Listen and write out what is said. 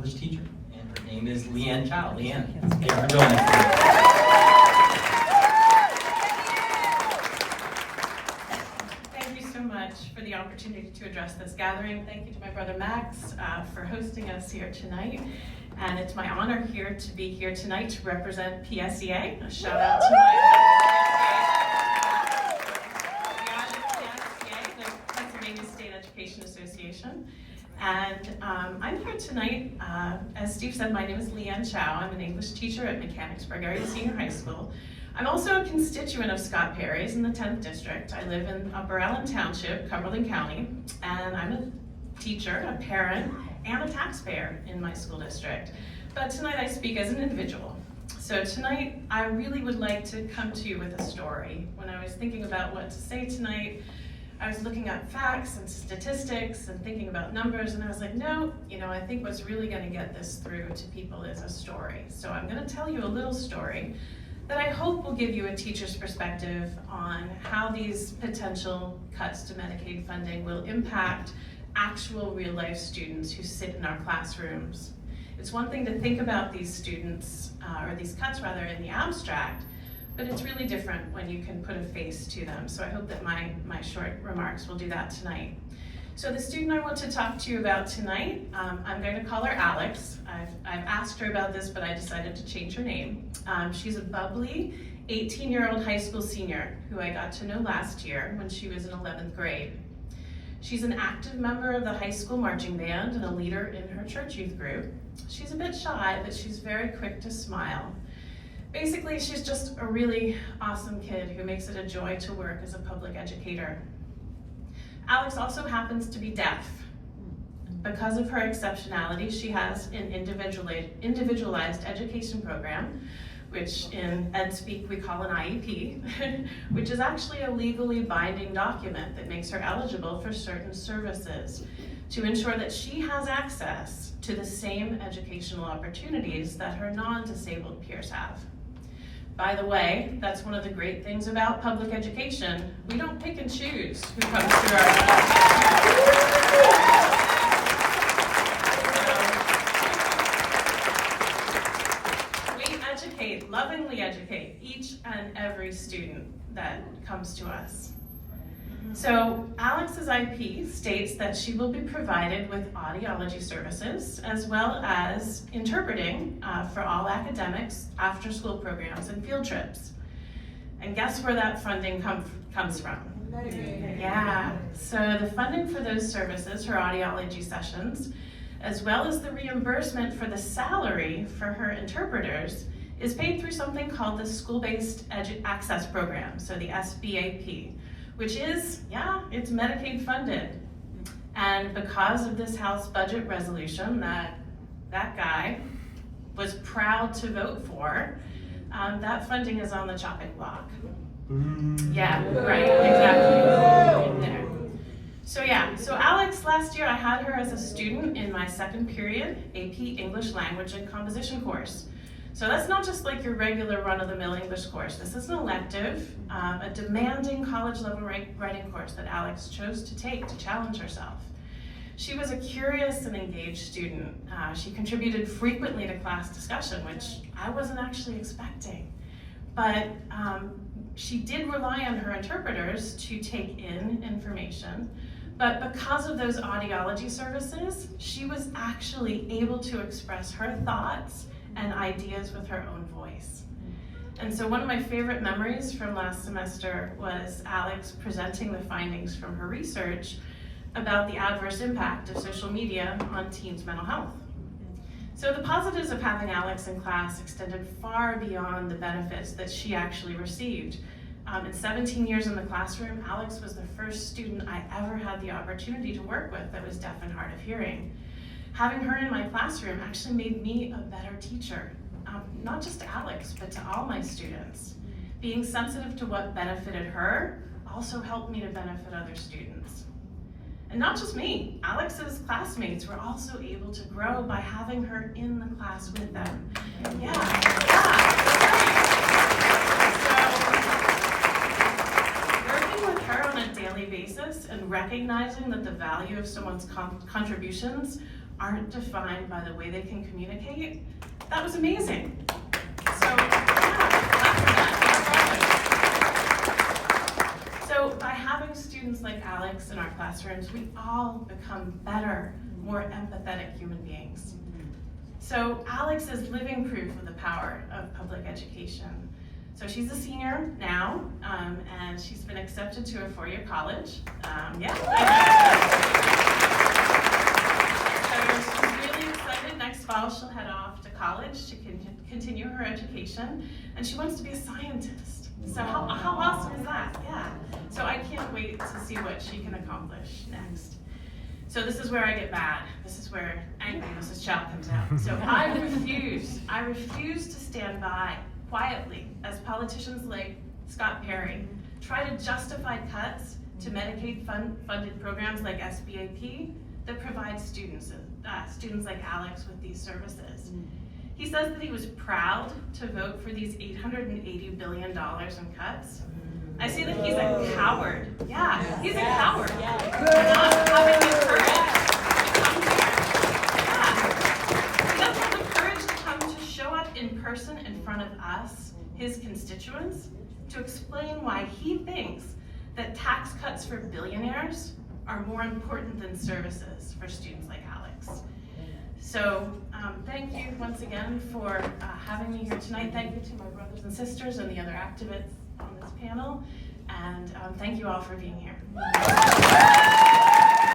English teacher, and her name is Leigh Ann Chow. Leigh Ann, thank you for joining us today. Thank you so much for the opportunity to address this gathering. Thank you to my brother Max for hosting us here tonight. And it's my honor here to be here tonight to represent PSEA. A shout out to PSEA, the Pennsylvania State Education Association. And I'm here tonight, as Steve said, my name is Leigh Ann Chow. I'm an English teacher at Mechanicsburg Area Senior High School. I'm also a constituent of Scott Perry's in the 10th District. I live in Upper Allen Township, Cumberland County, and I'm a teacher, a parent, and a taxpayer in my school district. But tonight I speak as an individual. So tonight I really would like to come to you with a story. When I was thinking about what to say tonight, I was looking at facts and statistics and thinking about numbers, and I was like, no, I think what's really going to get this through to people is a story. So I'm going to tell you a little story that I hope will give you a teacher's perspective on how these potential cuts to Medicaid funding will impact actual real-life students who sit in our classrooms. It's one thing to think about these students, or these cuts rather, in the abstract, but it's really different when you can put a face to them. So I hope that my short remarks will do that tonight. So the student I want to talk to you about tonight, I'm going to call her Alex. I've asked her about this, but I decided to change her name. She's a bubbly 18-year-old high school senior who I got to know last year when she was in 11th grade. She's an active member of the high school marching band and a leader in her church youth group. She's a bit shy, but she's very quick to smile. Basically, she's just a really awesome kid who makes it a joy to work as a public educator. Alex also happens to be deaf. Because of her exceptionality, she has an individualized education program, which in ed speak we call an IEP, which is actually a legally binding document that makes her eligible for certain services to ensure that she has access to the same educational opportunities that her non-disabled peers have. By the way, that's one of the great things about public education. We don't pick and choose who comes through our We educate, lovingly educate, each and every student that comes to us. So Alex's IP states that she will be provided with audiology services as well as interpreting for all academics, after-school programs, and field trips. And guess where that funding comes from? Yeah, so the funding for those services, her audiology sessions, as well as the reimbursement for the salary for her interpreters, is paid through something called the School-Based Access Program, so the SBAP. Which is, it's Medicaid funded. And because of this House budget resolution that guy was proud to vote for, that funding is on the chopping block. Yeah, right, exactly. Right there. So Alex, last year I had her as a student in my second period AP English Language and Composition course. So that's not just like your regular run-of-the-mill English course. This is an elective, a demanding college-level writing course that Alex chose to take to challenge herself. She was a curious and engaged student. She contributed frequently to class discussion, which I wasn't actually expecting. But she did rely on her interpreters to take in information. But because of those audiology services, she was actually able to express her thoughts and ideas with her own voice. And so one of my favorite memories from last semester was Alex presenting the findings from her research about the adverse impact of social media on teens' mental health. So the positives of having Alex in class extended far beyond the benefits that she actually received. In 17 years in the classroom, Alex was the first student I ever had the opportunity to work with that was deaf and hard of hearing. Having her in my classroom actually made me a better teacher, not just to Alex, but to all my students. Being sensitive to what benefited her also helped me to benefit other students. And not just me, Alex's classmates were also able to grow by having her in the class with them. Working with her on a daily basis and recognizing that the value of someone's contributions aren't defined by the way they can communicate, that was amazing. So, yeah, so by having students like Alex in our classrooms, we all become better, more empathetic human beings. So Alex is living proof of the power of public education. So she's a senior now, and she's been accepted to a four-year college. So she's really excited. Next fall, she'll head off to college to continue her education, and she wants to be a scientist. So how awesome is that? Yeah. So I can't wait to see what she can accomplish next. So this is where I get mad. This is where angry Mrs. Chow comes out. So I refuse to stand by quietly as politicians like Scott Perry try to justify cuts to Medicaid funded programs like SBAP that provide students like Alex with these services. He says that he was proud to vote for these $880 billion in cuts. I say that he's a coward. Yeah, he's a coward. For not having the courage to come here. Yeah. He doesn't have the courage to come to show up in person in front of us, his constituents, to explain why he thinks that tax cuts for billionaires are more important than services for students like Alex. So thank you once again for having me here tonight. Thank you to my brothers and sisters and the other activists on this panel. And thank you all for being here.